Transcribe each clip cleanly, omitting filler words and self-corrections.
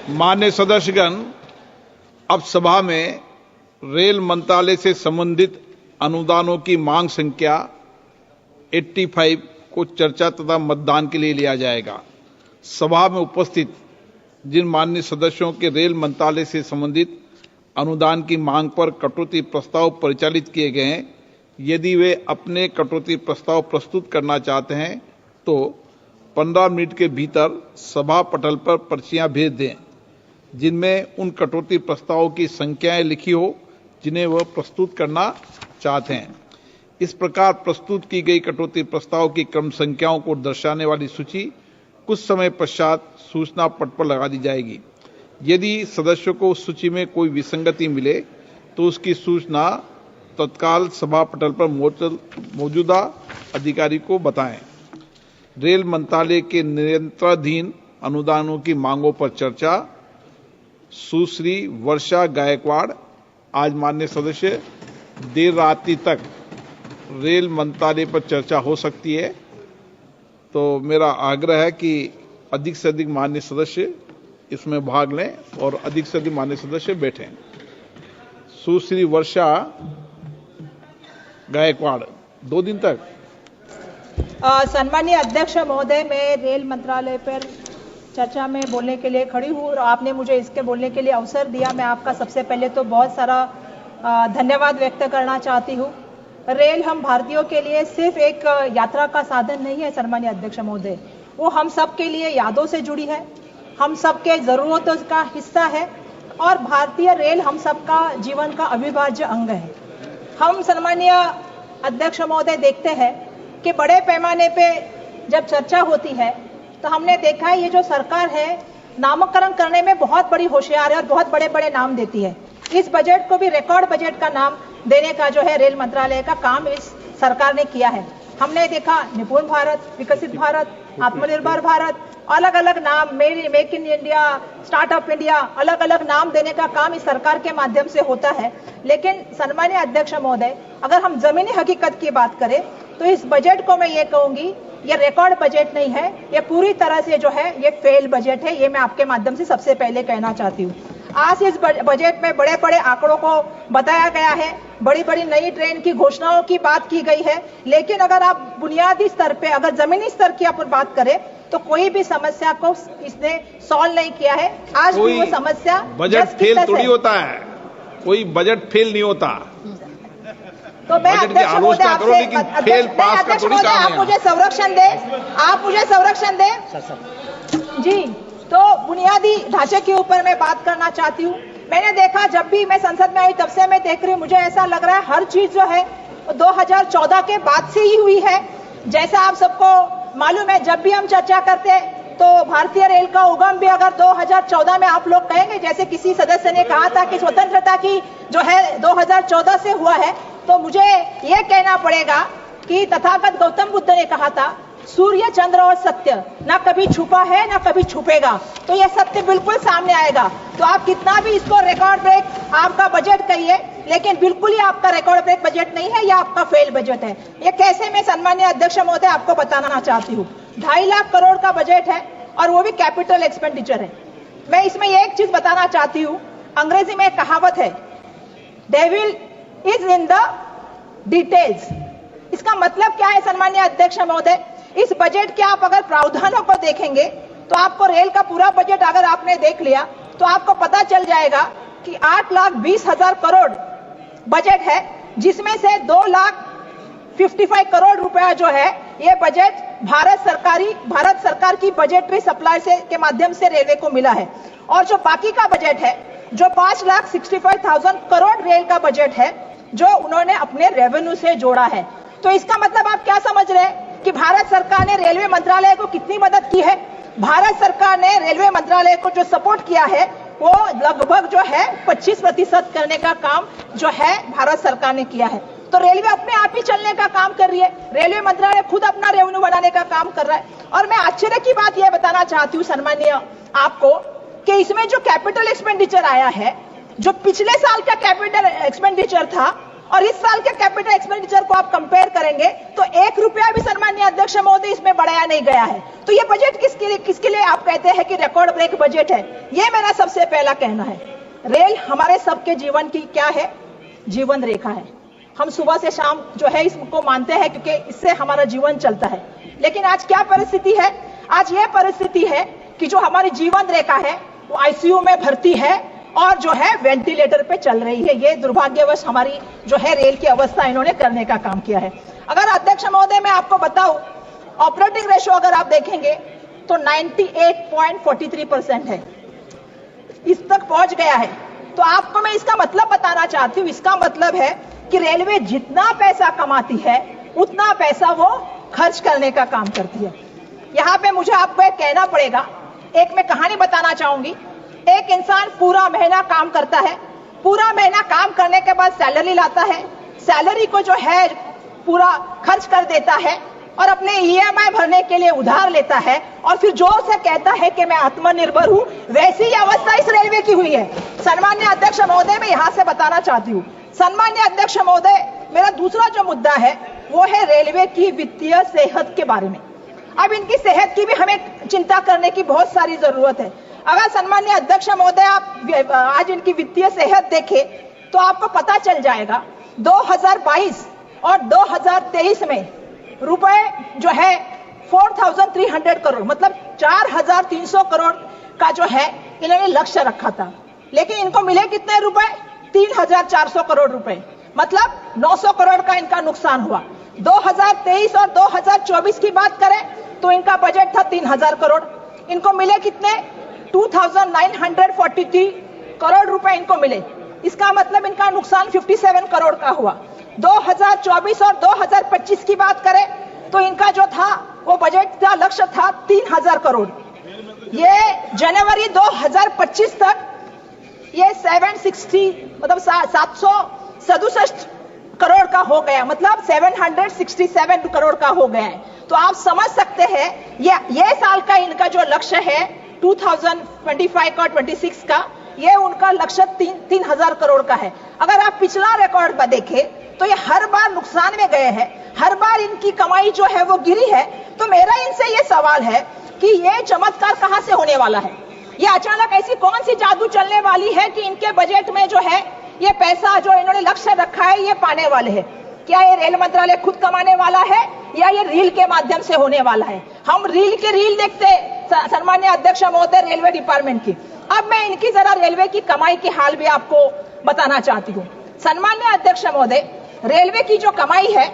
मान्य सदस्यगण, अब सभा में रेल मंत्रालय से संबंधित अनुदानों की मांग संख्या 85 को चर्चा तथा मतदान के लिए लिया जाएगा। सभा में उपस्थित जिन माननीय सदस्यों के रेल मंत्रालय से संबंधित अनुदान की मांग पर कटौती प्रस्ताव परिचालित किए गए हैं, यदि वे अपने कटौती प्रस्ताव प्रस्तुत करना चाहते हैं तो 15 मिनट के भीतर सभा पटल पर पर्चियां भेज दें जिनमें उन कटौती प्रस्तावों की संख्याएं लिखी हो जिन्हें वह प्रस्तुत करना चाहते हैं। इस प्रकार प्रस्तुत की गई कटौती प्रस्ताव की क्रम संख्याओं को दर्शाने वाली सूची कुछ समय पश्चात सूचना पट पर लगा दी जाएगी। यदि सदस्यों को उस सूची में कोई विसंगति मिले तो उसकी सूचना तत्काल सभा पटल पर मौजूदा अधिकारी को बताएं। रेल मंत्रालय के नियंत्रणाधीन अनुदानों की मांगों पर चर्चा। सुश्री वर्षा गायकवाड़। आज माननीय सदस्य, देर रात्रि तक रेल मंत्रालय पर चर्चा हो सकती है, तो मेरा आग्रह है कि अधिक से अधिक माननीय सदस्य इसमें भाग लें और अधिक से अधिक माननीय सदस्य बैठें। सुश्री वर्षा गायकवाड़, 2 दिन तक। सम्मानीय अध्यक्ष महोदय, मैं रेल मंत्रालय पर चर्चा में बोलने के लिए खड़ी हूँ और आपने मुझे इसके बोलने के लिए अवसर दिया। मैं आपका सबसे पहले तो बहुत सारा धन्यवाद व्यक्त करना चाहती हूँ। रेल हम भारतीयों के लिए सिर्फ एक यात्रा का साधन नहीं है सम्मानीय अध्यक्ष महोदय, वो हम सब के लिए यादों से जुड़ी है, हम सबके जरूरतों का हिस्सा है और भारतीय रेल हम सबका जीवन का अविभाज्य अंग है। हम सम्मानीय अध्यक्ष महोदय देखते हैं कि बड़े पैमाने पे जब चर्चा होती है तो हमने देखा है ये जो सरकार है नामकरण करने में बहुत बड़ी होशियार है और बहुत बड़े बड़े नाम देती है। इस बजट को भी रिकॉर्ड बजट का नाम देने का जो है रेल मंत्रालय का काम इस सरकार ने किया है। हमने देखा निपुण भारत, विकसित भारत, आत्मनिर्भर भारत, अलग अलग नाम, make in India, startup India, अलग अलग नाम देने का काम इस सरकार के माध्यम से होता है। लेकिन सम्मानीय अध्यक्ष महोदय, अगर हम जमीनी हकीकत की बात करें तो इस बजट को मैं ये कहूंगी ये रिकॉर्ड बजट नहीं है, ये पूरी तरह से जो है ये फेल बजट है। ये मैं आपके माध्यम से सबसे पहले कहना चाहती हूँ। आज इस बजट में बड़े बड़े आंकड़ों को बताया गया है, बड़ी बड़ी नई ट्रेन की घोषणाओं की बात की गई है, लेकिन अगर आप बुनियादी स्तर पे, अगर जमीनी स्तर की आप बात करें तो कोई भी समस्या को इसने सॉल्व नहीं किया है। आज भी वो समस्या बजट फेल थोड़ी होता है, कोई बजट फेल नहीं होता। तो मैं अध्यक्ष महोदय आपसे आप मुझे संरक्षण दें, आप मुझे संरक्षण दें जी। तो बुनियादी ढांचे के ऊपर मैं बात करना चाहती हूँ। मैंने देखा जब भी मैं संसद में आई तब से मैं देख रही हूँ, मुझे ऐसा लग रहा है हर चीज जो है 2014 के बाद से ही हुई है। जैसा आप सबको मालूम है, जब भी हम चर्चा करते तो भारतीय रेल का उगम भी अगर 2014 में आप लोग कहेंगे, जैसे किसी सदस्य ने कहा था कि स्वतंत्रता की जो है 2014 से हुआ है, तो मुझे यह कहना पड़ेगा कि तथागत गौतम बुद्ध ने कहा था सूर्य, चंद्र और सत्य ना कभी छुपा है ना कभी छुपेगा। तो यह सत्य बिल्कुल सामने आएगा। तो आप कितना भी इसको रिकॉर्ड ब्रेक आपका बजट कहिए, लेकिन बिल्कुल ही आपका रिकॉर्ड ब्रेक बजट नहीं है, यह आपका फेल बजट है। ये कैसे मैं सम्मानीय अध्यक्ष महोदय आपको बताना चाहती हूँ। 2.5 लाख करोड़ का बजट है और वो भी कैपिटल एक्सपेंडिचर है। मैं इसमें एक चीज बताना चाहती हूँ, अंग्रेजी में एक कहावत है, devil is in the details. इसका मतलब क्या है सम्मानीय अध्यक्ष महोदय? इस बजट के आप अगर प्रावधानों को देखेंगे तो आपको रेल का पूरा बजट अगर आपने देख लिया तो आपको पता चल जाएगा कि 8,20,000 करोड़ बजट है, जिसमें से 2,55,000 करोड़ रुपया जो है ये बजट भारत सरकार की बजटरी सप्लाई से के माध्यम से रेलवे को मिला है। और जो बाकी का बजट है, जो 5,65,000 करोड़ रेल का बजट है, जो उन्होंने अपने रेवेन्यू से जोड़ा है। तो इसका मतलब आप क्या समझ रहे हैं कि भारत सरकार ने रेलवे मंत्रालय को कितनी मदद की है? भारत सरकार ने रेलवे मंत्रालय को जो सपोर्ट किया है वो लगभग जो है 25% करने का काम जो है भारत सरकार ने किया है। तो रेलवे अपने आप ही चलने का काम कर रही है, रेलवे मंत्रालय खुद अपना रेवेन्यू बढ़ाने का काम कर रहा है। और मैं आश्चर्य की बात यह बताना चाहती हूँ सम्मानीय आपको कि इसमें जो कैपिटल एक्सपेंडिचर आया है, जो पिछले साल का कैपिटल एक्सपेंडिचर था और इस साल के कैपिटल एक्सपेंडिचर को आप कंपेयर करेंगे तो 1 रुपया भी सम्माननीय अध्यक्ष महोदय इसमें बढ़ाया नहीं गया है। तो ये बजट किसके लिए आप कहते हैं कि रिकॉर्ड ब्रेक बजट है? ये मेरा सबसे पहला कहना है। रेल हमारे सबके जीवन की क्या है? जीवन रेखा है। हम सुबह से शाम जो है इसको मानते हैं क्योंकि इससे हमारा जीवन चलता है। लेकिन आज क्या परिस्थिति है? आज ये परिस्थिति है कि जो हमारी जीवन रेखा है वो आईसीयू में भर्ती है और जो है वेंटिलेटर पे चल रही है। ये दुर्भाग्यवश हमारी जो है रेल की अवस्था इन्होंने करने का काम किया है। अगर अध्यक्ष महोदय मैं आपको बताऊं, ऑपरेटिंग रेशियो अगर आप देखेंगे तो 98.43% है, इस तक पहुंच गया है। तो आपको मैं इसका मतलब बताना चाहती हूँ। इसका मतलब है कि रेलवे जितना पैसा कमाती है उतना पैसा वो खर्च करने का काम करती है। यहाँ पे मुझे आपको एक कहना पड़ेगा, एक मैं कहानी बताना चाहूंगी। एक इंसान पूरा महीना काम करता है, पूरा महीना काम करने के बाद सैलरी लाता है, सैलरी को जो है पूरा खर्च कर देता है और अपने ईएमआई भरने के लिए उधार लेता है और फिर जोर से कहता है कि मैं आत्मनिर्भर हूं। वैसी ही अवस्था इस रेलवे की हुई है। सम्माननीय अध्यक्ष महोदय मैं यहां से बताना चाहती हूं। सम्माननीय अध्यक्ष महोदय, मेरा दूसरा जो मुद्दा है वो है रेलवे की वित्तीय सेहत के बारे में। अब इनकी सेहत की भी हमें चिंता करने की बहुत सारी जरूरत है। अगर सम्माननीय अध्यक्ष महोदय आप आज इनकी वित्तीय सेहत देखें तो आपको पता चल जाएगा 2022 और 2023 में रुपए जो है 4,300 करोड़ मतलब 4,300 करोड़ का जो है इन्होंने लक्ष्य रखा था। लेकिन इनको मिले कितने रुपए? 3,400 करोड़ रुपए, मतलब 900 करोड़ का इनका नुकसान हुआ। 2023 और 2024 की बात करें तो इनका बजट था 3,000 करोड़, इनको मिले कितने? 2,943 करोड़ रुपए इनको मिले। इसका मतलब इनका नुकसान 57 करोड़ का हुआ। 2024 और 2025 की बात करें तो इनका जो था वो बजट का लक्ष्य था 3,000 करोड़। ये जनवरी 2025 तक ये 760 मतलब 767 करोड़ का हो गया, मतलब 767 करोड़ का हो गया है। तो आप समझ सकते हैं ये साल का इनका जो लक्ष्य है 2025 का 26 का, ये उनका लक्ष्य 3,000 करोड़ का है। अगर आप पिछला रिकॉर्ड पर देखें तो ये हर बार नुकसान में गए हैं, हर बार इनकी कमाई जो है वो गिरी है। तो मेरा इनसे ये सवाल है कि ये चमत्कार कहां से होने वाला है? ये अचानक ऐसी कौन सी जादू चलने वाली है कि इनके बजट में जो है ये पैसा जो इन्होंने लक्ष्य रखा है ये पाने वाले हैं? क्या ये रेल मंत्रालय खुद कमाने वाला है या ये रील के माध्यम से होने वाला है? हम रील देखते सम्माननीय अध्यक्ष महोदय रेलवे डिपार्टमेंट की। अब मैं इनकी जरा रेलवे की कमाई की हाल भी आपको बताना चाहती हूँ। सम्माननीय अध्यक्ष महोदय, रेलवे की जो कमाई है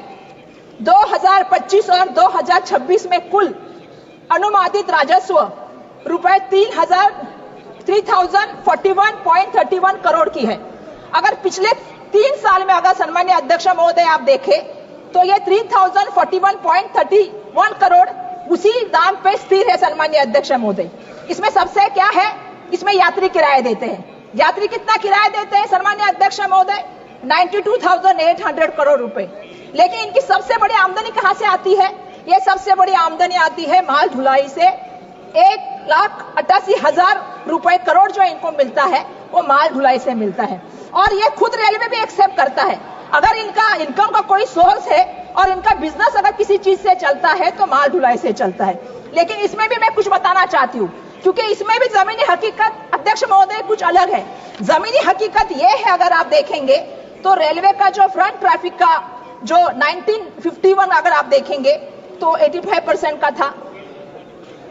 2025 और 2026 में कुल अनुमानित राजस्व रुपए 3,041.31 करोड़ की है। अगर पिछले 3 साल में अगर सम्माननीय अध्यक्ष महोदय आप देखें तो ये 3,041.31 करोड़ उसी दाम पे स्थिर है। सम्माननीय अध्यक्ष महोदय, इसमें सबसे क्या है, इसमें यात्री किराया देते हैं। यात्री कितना किराया देते हैं सम्माननीय अध्यक्ष महोदय? 92,800 करोड़ रुपए। लेकिन इनकी सबसे बड़ी आमदनी कहां से आती है? ये सबसे बड़ी आमदनी आती है माल ढुलाई से। 1,88,000 रुपए करोड़ जो इनको मिलता है वो माल ढुलाई से मिलता है। और ये खुद रेलवे भी एक्सेप्ट करता है। अगर इनका इनकम का कोई सोर्स है और इनका बिजनेस अगर किसी चीज से चलता है तो माल ढुलाई से चलता है। लेकिन इसमें भी मैं कुछ बताना चाहती हूँ, क्योंकि इसमें भी जमीनी हकीकत अध्यक्ष महोदय कुछ अलग है। जमीनी हकीकत ये है, अगर आप देखेंगे तो रेलवे का जो फ्रंट ट्रैफिक का जो 1951 अगर आप देखेंगे तो 85% का था।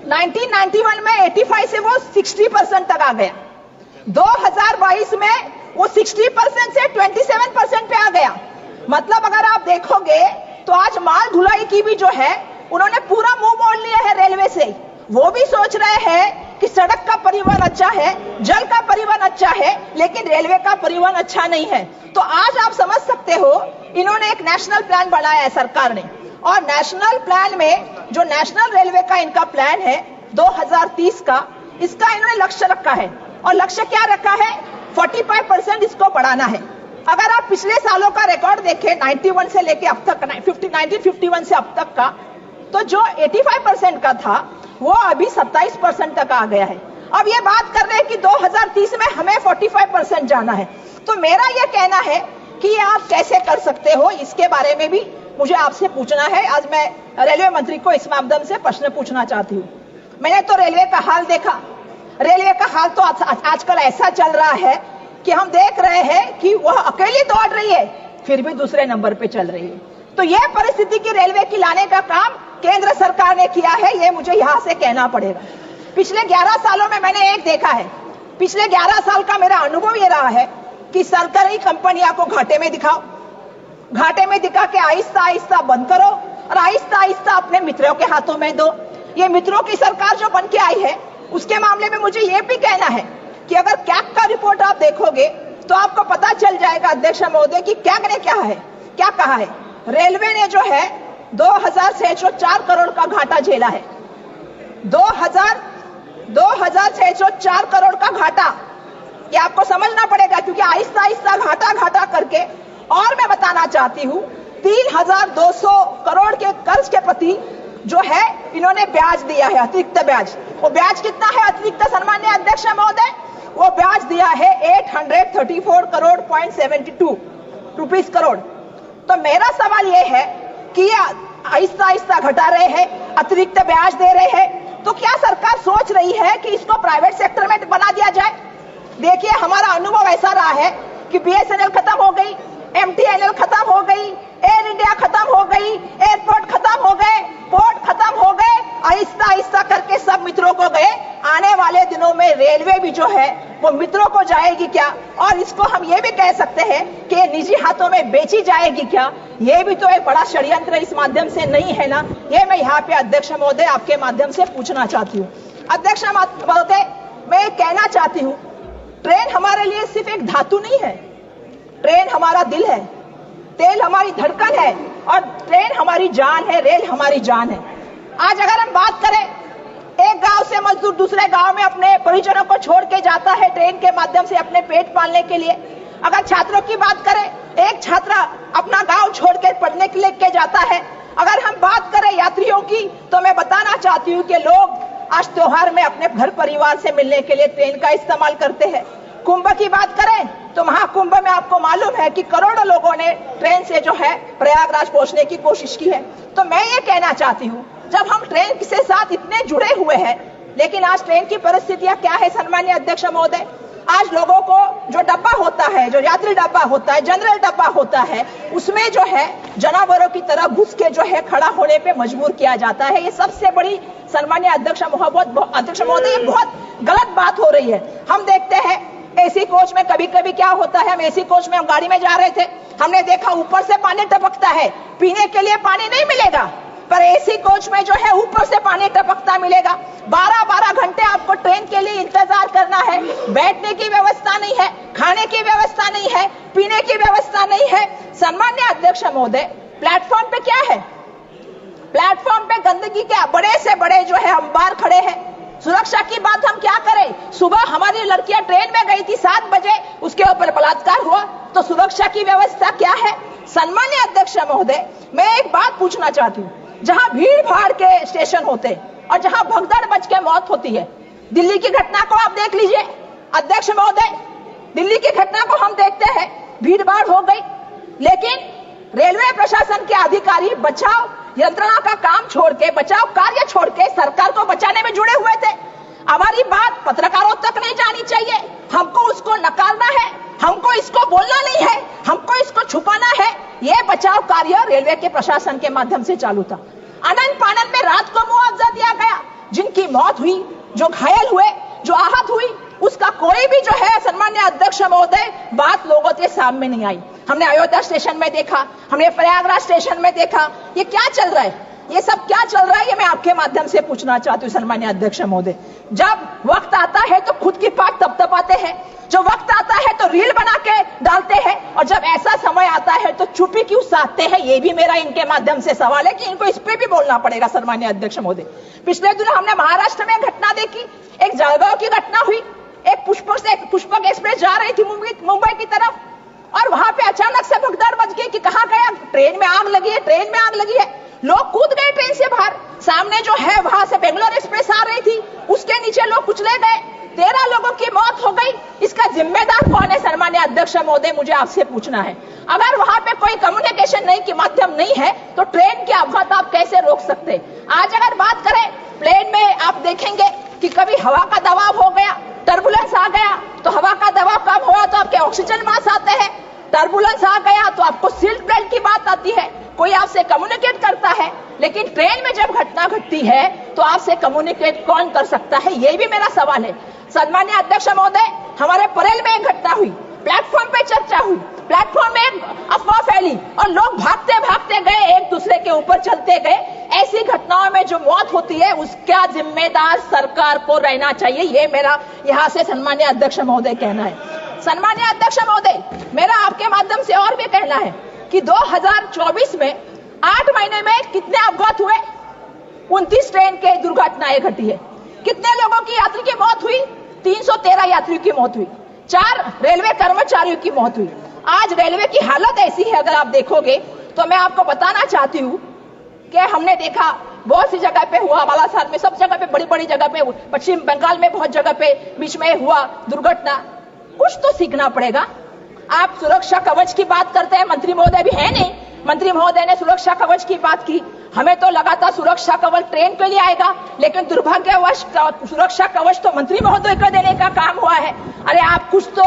1991 में 85 से वो 60% तक आ गया। 2022 में वो 60% से 27% पे आ गया। मतलब अगर आप देखोगे तो आज माल ढुलाई की भी जो है उन्होंने पूरा मुंह मोड़ लिया है रेलवे से। वो भी सोच रहे हैं कि सड़क का परिवहन अच्छा है, जल का परिवहन अच्छा है, लेकिन रेलवे का परिवहन अच्छा नहीं है। तो आज आप समझ सकते हो इन्होंने एक नेशनल प्लान बनाया है सरकार ने, और नेशनल प्लान में जो नेशनल रेलवे का इनका प्लान है 2030 का, इसका इन्होंने लक्ष्य रखा है। और लक्ष्य क्या रखा है? 45% इसको बढ़ाना है। अगर आप पिछले सालों का रिकॉर्ड देखें 91 से लेके अब तक 1951 से अब तक का, तो जो 85% का था वो अभी 27% तक आ गया है। अब ये बात कर रहे हैं कि 2030 में हमें 45% जाना है। तो मेरा ये कहना है कि आप कैसे कर सकते हो, इसके बारे में भी मुझे आपसे पूछना है। आज मैं रेलवे मंत्री को इस माध्यम से प्रश्न पूछना चाहती हूँ। मैंने तो रेलवे का हाल देखा। रेलवे का हाल तो आजकल ऐसा चल रहा है कि हम देख रहे हैं कि वह अकेली दौड़ रही है, फिर भी दूसरे नंबर पे चल रही है। तो यह परिस्थिति की रेलवे की लाने का काम केंद्र सरकार ने किया है, ये मुझे यहां से कहना पड़ेगा। पिछले 11 सालों में मैंने एक देखा है, पिछले 11 साल का मेरा अनुभव ये रहा है कि सरकारी कंपनियां को घाटे में दिखाओ, घाटे में दिखा के आहिस्ता आहिस्ता बंद करो और आहिस्ता आहिस्ता अपने मित्रों के हाथों में दो। ये मित्रों की सरकार जो बन के आई है, उसके मामले में मुझे ये भी कहना है कि अगर कैग का रिपोर्ट आप देखोगे तो आपको पता चल जाएगा अध्यक्ष महोदय कि कैग ने क्या कहा है। रेलवे ने जो है 2604 करोड़ का घाटा झेला है। 2604 करोड़ का घाटा, ये आपको समझना पड़ेगा, क्योंकि आहिस्ता आहिस्ता घाटा करके, और मैं बताना चाहती हूं 3200 करोड़ के कर्ज के प्रति जो है इन्होंने ब्याज दिया है, अतिरिक्त ब्याज। वो ब्याज कितना है अतिरिक्त सन्मान्य अध्यक्ष महोदय? वो ब्याज दिया है 834 करोड़ 0.72 रुपीस करोड़। तो मेरा सवाल ये है कि आहिस्ता आहिस्ता घटा रहे हैं, अतिरिक्त ब्याज दे रहे हैं, तो क्या सरकार सोच रही है कि इसको प्राइवेट सेक्टर में बना दिया जाए? देखिए, हमारा अनुभव ऐसा रहा है कि BSNL खत्म हो गई, MTNL खत्म हो गई, एयर इंडिया खत्म हो गई, एयरपोर्ट खत्म हो गए, पोर्ट खत्म हो गए, आहिस्ता आहिस्ता करके सब मित्रों को गए। आने वाले दिनों में रेलवे भी जो है वो मित्रों को जाएगी क्या? और इसको हम ये भी कह सकते हैं कि निजी हाथों में बेची जाएगी क्या? ये भी तो एक बड़ा षड्यंत्र इस माध्यम से नहीं है ना? ये मैं यहाँ पे अध्यक्ष महोदय आपके माध्यम से पूछना चाहती हूँ। अध्यक्ष महोदय, मैं कहना चाहती हूँ, ट्रेन हमारे लिए सिर्फ एक धातु नहीं है, ट्रेन हमारा दिल है, तेल हमारी धड़कन है और ट्रेन हमारी जान है, रेल हमारी जान है। आज अगर हम बात करें, एक गांव से मजदूर दूसरे गांव में अपने परिजनों को छोड़ के जाता है ट्रेन के माध्यम से अपने पेट पालने के लिए। अगर छात्रों की बात करें, एक छात्र अपना गांव छोड़कर पढ़ने के लिए जाता है। अगर हम बात करें यात्रियों की, तो मैं बताना चाहती हूँ कि लोग आज त्योहार में अपने घर परिवार से मिलने के लिए ट्रेन का इस्तेमाल करते हैं। कुंभ की बात करें तो महाकुंभ में आपको मालूम है कि करोड़ों लोगों ने ट्रेन से जो है प्रयागराज पहुंचने की कोशिश की है। तो मैं ये कहना चाहती हूँ, जब हम ट्रेन के साथ इतने जुड़े हुए हैं, लेकिन आज ट्रेन की परिस्थितियां क्या है सन्मान्य अध्यक्ष महोदय? आज लोगों को जो डब्बा होता है, जो यात्री डब्बा होता है, जनरल डब्बा होता है, उसमें जो है जानवरों की तरह घुस के जो है खड़ा होने पे मजबूर किया जाता है। ये सबसे बड़ी सन्मान्य अध्यक्ष महोदय, ये बहुत गलत बात हो रही है। हम देखते हैं एसी कोच में कभी कभी क्या होता है, हम एसी कोच में हम गाड़ी में जा रहे थे, हमने देखा ऊपर से पानी टपकता है, पीने के लिए पानी नहीं मिलेगा, पर एसी कोच में जो है ऊपर से पानी टपकता मिलेगा। 12-12 घंटे आपको ट्रेन के लिए इंतजार करना है, बैठने की व्यवस्था नहीं है, खाने की व्यवस्था नहीं है, पीने की व्यवस्था नहीं है। सन्मान्य अध्यक्ष महोदय, प्लेटफॉर्म पे क्या है? प्लेटफॉर्म पे गंदगी के बड़े से बड़े जो है अंबार खड़े हैं। सुरक्षा की बात हम क्या करें? सुबह हमारी लड़कियां ट्रेन में गई थी 7 बजे, उसके ऊपर बलात्कार हुआ, तो सुरक्षा की व्यवस्था क्या है? सन्मान्य अध्यक्ष महोदय, मैं एक बात पूछना चाहती हूँ, जहां भीड़ भाड़ के स्टेशन होते और जहां भगदड़ मच के मौत होती है, दिल्ली की घटना को आप देख लीजिए अध्यक्ष महोदय, दिल्ली की घटना को हम देखते हैं, भीड़ भाड़ हो गई, लेकिन रेलवे प्रशासन के अधिकारी बचाव यंत्रणा का काम छोड़ के, बचाव कार्य छोड़ के सरकार को बचाने में जुड़े हुए थे। हमारी बात पत्रकारों तक नहीं जानी चाहिए, हमको उसको नकारना है, हमको इसको बोलना नहीं है, हमको इसको छुपाना है। यह बचाव कार्य रेलवे के प्रशासन के माध्यम से चालू था। आनंद फानन में रात को मुआवजा दिया गया, जिनकी मौत हुई, जो घायल हुए, जो आहत हुई, उसका कोई भी जो है सन्मान्य अध्यक्ष महोदय बात लोगों के सामने नहीं आई। हमने अयोध्या स्टेशन में देखा, हमने प्रयागराज स्टेशन में देखा, ये क्या चल रहा है? ये सब क्या चल रहा है? ये मैं आपके माध्यम से पूछना चाहती हूँ सन्मान्य अध्यक्ष महोदय। जब वक्त आता है तो खुद की पाट तपतपाते हैं, जो वक्त आता है तो रील बना के डालते हैं, और जब ऐसा समय आता है तो चुप्पी क्यों साधते हैं? ये भी मेरा इनके माध्यम से सवाल है कि इनको इस पे भी बोलना पड़ेगा सन्मान्य अध्यक्ष महोदय। पिछले दिनों हमने महाराष्ट्र में घटना देखी, एक जलगांव की घटना हुई, एक पुष्पक एक्सप्रेस जा रही थी मुंबई की तरफ, और वहां पे अचानक से भगदड़ मच गई कि कहां गया, ट्रेन में आग लगी है, ट्रेन में आग लगी है। लोग कूद गए ट्रेन से बाहर, सामने जो है वहां से बेंगलोर एक्सप्रेस आ रही थी, उसके नीचे लोग कुचले गए। 13 लोगों की मौत हो गई, इसका जिम्मेदार कौन है सन्मान्य अध्यक्ष महोदय, मुझे आपसे पूछना है। अगर वहां पे कोई कम्युनिकेशन नहीं की माध्यम नहीं है तो ट्रेन के अपघात आप कैसे रोक सकते? आज अगर बात करें प्लेन में, आप देखेंगे कि कभी हवा का दबाव हो गया, टर्बुलेंस आ गया, तो हवा का दबाव कम हुआ तो आपके ऑक्सीजन मास्क आते हैं, टर्बुलेंस आ गया तो आपको सीट बेल्ट की बात आती है, कोई आपसे कम्युनिकेट करता है। लेकिन ट्रेन में जब घटना घटती है तो आपसे कम्युनिकेट कौन कर सकता है, ये भी मेरा सवाल है। सन्मान्य अध्यक्ष महोदय, हमारे परेल में एक घटना हुई, प्लेटफॉर्म पे चर्चा हुई, प्लेटफॉर्म में एक अफवाह फैली और लोग भागते भागते गए, एक दूसरे के ऊपर चलते गए। ऐसी घटनाओं में जो मौत होती है उसका जिम्मेदार सरकार को रहना चाहिए, ये मेरा यहां से सन्मान्य अध्यक्ष महोदय कहना है। सन्मान्य अध्यक्ष महोदय, मेरा आपके माध्यम से और भी कहना है कि 2024 में 8 महीने में कितने अपघात हुए? 29 ट्रेन के दुर्घटनाएं घटी है। कितने लोगों की यात्री की मौत हुई? 313 यात्रियों की मौत हुई, 4 रेलवे कर्मचारियों की मौत हुई। आज रेलवे की हालत ऐसी है, अगर आप देखोगे तो मैं आपको बताना चाहती हूँ कि हमने देखा बहुत सी जगह पे हुआ, बालासार में, सब जगह पे, बड़ी बड़ी जगह पे, पश्चिम बंगाल में बहुत जगह पे बीच में हुआ दुर्घटना। कुछ तो सीखना पड़ेगा। आप सुरक्षा कवच की बात करते हैं, मंत्री महोदय भी है नहीं, मंत्री महोदय ने सुरक्षा कवच की बात की। हमें तो लगा था सुरक्षा कवच ट्रेन के लिए आएगा, लेकिन दुर्भाग्यवश सुरक्षा कवच तो मंत्री महोदय को देने का काम हुआ है। अरे आप कुछ तो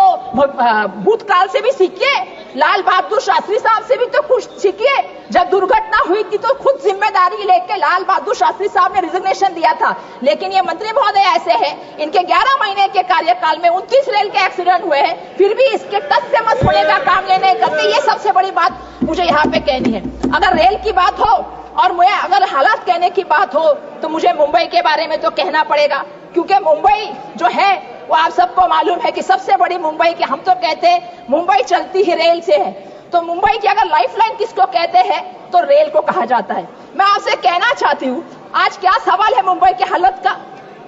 भूतकाल से भी सीखिए, लाल बहादुर शास्त्री साहब से भी तो कुछ सीखिए। जब दुर्घटना हुई थी तो खुद जिम्मेदारी लेके लाल बहादुर शास्त्री साहब ने रिजिग्नेशन दिया था, लेकिन ये मंत्री महोदय ऐसे हैं, इनके 11 महीने के कार्यकाल में 29 रेल के एक्सीडेंट हुए हैं, फिर भी इसके टस से मस होने का काम ये नहीं करते। ये सबसे बड़ी बात मुझे यहाँ पे कहनी है। अगर रेल की बात हो और मुझे अगर हालात कहने की बात हो तो मुझे मुंबई के बारे में तो कहना पड़ेगा, क्योंकि मुंबई जो है वो आप सबको मालूम है कि सबसे बड़ी मुंबई की, हम तो कहते हैं मुंबई चलती ही रेल से है, तो मुंबई की अगर लाइफलाइन किसको कहते हैं तो रेल को कहा जाता है। मैं आपसे कहना चाहती हूँ, आज क्या सवाल है मुंबई की हालत का?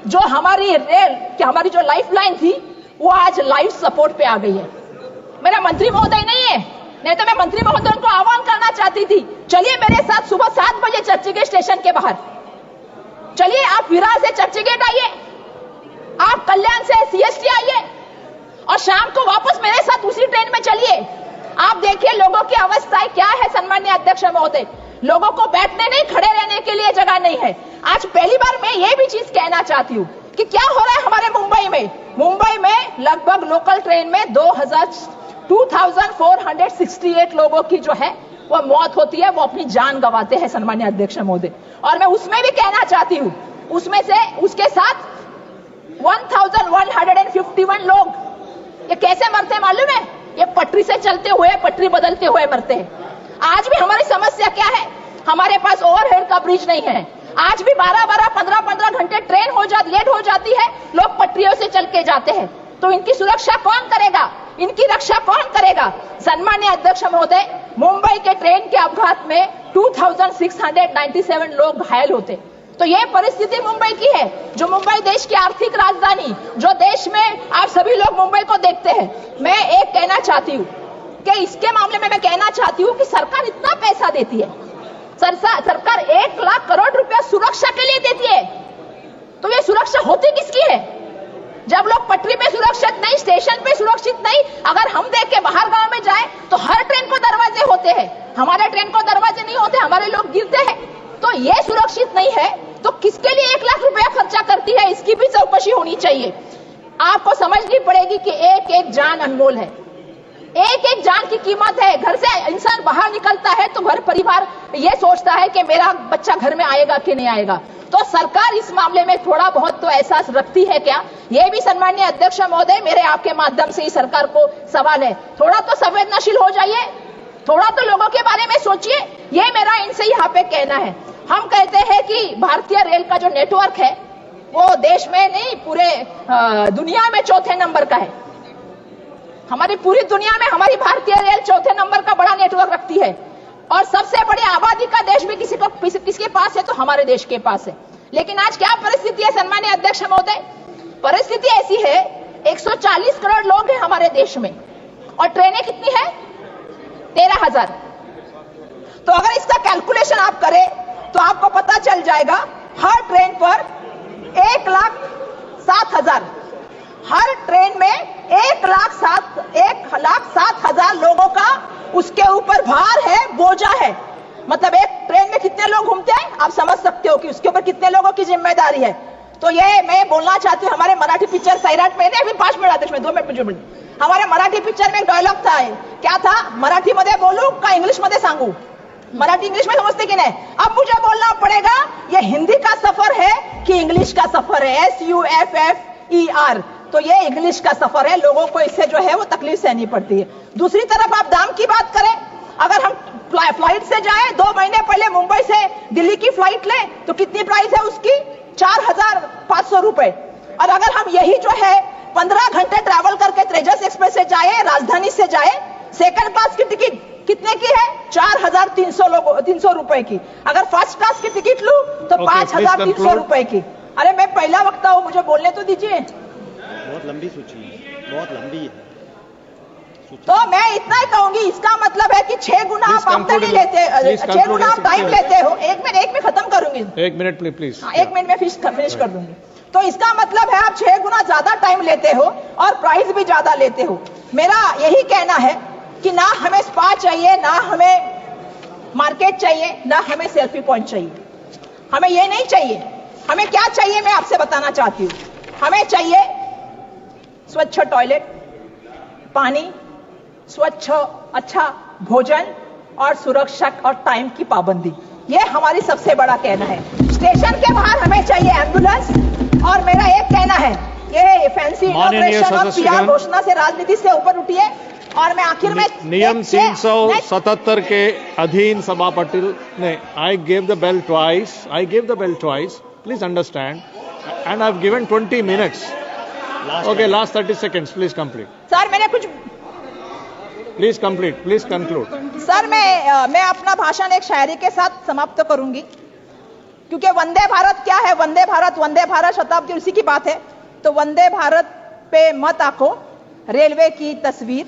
जो हमारी रेल की हमारी जो लाइफलाइन थी वो आज लाइफ सपोर्ट पे आ गई है। मेरा मंत्री महोदय नहीं है, नहीं तो मैं मंत्री महोदय को आह्वान करना चाहती थी, चलिए मेरे साथ सुबह 7 बजे चर्चगेट स्टेशन के बाहर, चलिए आप विरार से चर्चगेट आइए, आप कल्याण से सीएसटी आइए और शाम को वापस मेरे साथ उसी ट्रेन में चलिए। आप देखिए लोगों की अवस्था क्या है सन्मान्य अध्यक्ष महोदय, लोगों को बैठने नहीं, खड़े रहने के लिए जगह नहीं है। आज पहली बार मैं ये भी चीज कहना चाहती हूँ कि क्या हो रहा है हमारे मुंबई में। मुंबई में लगभग लोकल ट्रेन में 2468 लोगों की जो है वो मौत होती है, वो अपनी जान गंवाते हैं सन्मान्य अध्यक्ष महोदय। और मैं उसमें भी कहना चाहती हूँ, उसमें से उसके साथ 1151 लोग ये कैसे मरते मालूम है? ये पटरी से चलते हुए, पटरी बदलते हुए मरते हैं। आज भी हमारी समस्या क्या है? हमारे पास ओवरहेड का ब्रिज नहीं है। आज भी 12-12, 15-15 घंटे ट्रेन लेट हो जाती है, लोग पटरियों से चल के जाते हैं। तो इनकी सुरक्षा कौन करेगा? इनकी रक्षा कौन करेगा? सन्मान्य अध्यक्ष महोदय, मुंबई के ट्रेन के अपघात में 2697 लोग घायल होते। तो ये परिस्थिति मुंबई की है, जो मुंबई देश की आर्थिक राजधानी, जो देश में आप सभी लोग मुंबई को देखते हैं। मैं एक कहना चाहती हूँ कि इसके मामले में मैं कहना चाहती हूँ कि सरकार इतना पैसा देती है, सरकार 1 लाख करोड़ रुपया सुरक्षा के लिए देती है, तो ये सुरक्षा होती किसकी है? जब लोग पटरी पे सुरक्षित नहीं, स्टेशन पे सुरक्षित नहीं, अगर हम देख के बाहर गांव में जाए तो हर ट्रेन को दरवाजे होते हैं, हमारे ट्रेन को दरवाजे नहीं होते, हमारे लोग गिरते हैं। तो ये सुरक्षित नहीं है तो किसके लिए 1 लाख रुपया खर्चा करती है? इसकी भी चौकसी होनी चाहिए। आपको समझनी पड़ेगी कि एक एक जान अनमोल है, एक एक जान की कीमत है। घर से इंसान बाहर निकलता है तो घर परिवार ये सोचता है कि मेरा बच्चा घर में आएगा कि नहीं आएगा। तो सरकार इस मामले में थोड़ा बहुत तो एहसास रखती है क्या? ये भी सन्माननीय अध्यक्ष महोदय, मेरे आपके माध्यम से ही सरकार को सवाल है, थोड़ा तो संवेदनशील हो जाइए, थोड़ा तो लोगों के बारे में सोचिए। ये मेरा इनसे यहाँ पे कहना है। हम कहते हैं कि भारतीय रेल का जो नेटवर्क है वो देश में नहीं, पूरे दुनिया में 4थे नंबर का है। हमारी पूरी दुनिया में हमारी भारतीय रेल 4थे नंबर का बड़ा नेटवर्क रखती है, और सबसे बड़ी आबादी का देश भी किसके पास है तो हमारे देश के पास है। लेकिन आज क्या परिस्थिति है सन्माननीय अध्यक्ष महोदय? परिस्थिति ऐसी है, 140 करोड़ लोग हैं हमारे देश में और ट्रेनें कितनी है? 13,000। तो अगर इसका कैलकुलेशन आप करें तो आपको पता चल जाएगा हर ट्रेन पर 1,07,000 हर ट्रेन में 1,07,000 लोगों का उसके ऊपर भार है, बोझा है। मतलब एक ट्रेन में कितने लोग घूमते हैं आप समझ सकते हो कि उसके ऊपर कितने लोगों की जिम्मेदारी है। तो ये मैं बोलना चाहती हूँ, हमारे मराठी पिक्चर सैराट में अभी 5 मिनट आते 2 मिनिट हमारे मराठी पिक्चर में एक डायलॉग था, क्या था, मराठी मध्ये बोलू का इंग्लिश मध्ये सांगू, मराठी इंग्लिश में समझते कि नहीं। अब मुझे बोलना पड़ेगा ये हिंदी का सफर है कि इंग्लिश का सफर है, SUFFER। तो ये इंग्लिश का सफर है, लोगों को इससे जो है वो तकलीफ सहनी पड़ती है। दूसरी तरफ आप दाम की बात करें, अगर हम फ्लाइट से जाएं, 2 महीने पहले मुंबई से दिल्ली की फ्लाइट लें तो कितनी प्राइस है उसकी, 4,500 रुपए। और अगर हम यही जो है 15 घंटे ट्रैवल करके तेजस एक्सप्रेस से जाए, राजधानी से जाए, सेकंड क्लास की टिकट कितने की है, 4,300 रुपए की। अगर फर्स्ट क्लास की टिकट लूं तो 5,300 रुपए की। अरे मैं पहला वक्ता हूं, मुझे बोलने तो दीजिए। बहुत लंबी सूची है, बहुत लंबी है। तो मैं इतना ही कहूंगी, इसका मतलब है कि 6 गुना आप आमदनी लेते, 6 गुना आप टाइम लेते हो। एक मिनट में खत्म करूंगी, 1 मिनट प्लीज। 1 मिनट में फिनिश कर दूंगी। तो इसका मतलब है आप 6 गुना ज्यादा टाइम लेते हो और प्राइस भी ज्यादा लेते हो। मेरा यही कहना है कि ना हमें स्पा चाहिए, ना हमें मार्केट चाहिए, ना हमें सेल्फी पॉइंट चाहिए। हमें ये नहीं चाहिए। हमें क्या चाहिए मैं आपसे बताना चाहती हूँ। हमें चाहिए स्वच्छ टॉयलेट, पानी, स्वच्छ अच्छा भोजन और सुरक्षा और टाइम की पाबंदी। ये हमारी सबसे बड़ा कहना है। स्टेशन के बाहर हमें चाहिए एम्बुलेंस। और मेरा एक कहना है, ये फैंसी इनॉग्रेशन और PR घोषणा से राजनीति से ऊपर उठिए। और मैं आखिर में नियम 377 के अधीन सभापति ने I gave the bell twice, please understand, and I have given 20 minutes. Okay, last 30 seconds, please complete. Sir मैंने कुछ, please complete, please conclude. Sir मैं अपना भाषण एक शायरी के साथ समाप्त करूंगी, क्योंकि वंदे भारत क्या है, वंदे भारत शताब्दी उसी की बात है। तो वंदे भारत पे मत आंको रेलवे की तस्वीर,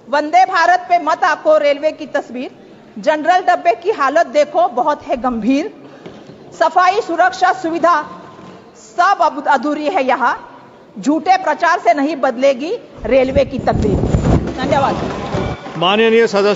वंदे भारत पे मत आंको रेलवे की तस्वीर, जनरल डब्बे की हालत देखो बहुत है गंभीर, सफाई सुरक्षा सुविधा सब अधूरी है यहाँ, झूठे प्रचार से नहीं बदलेगी रेलवे की तकदीर। धन्यवाद। माननीय सदस्य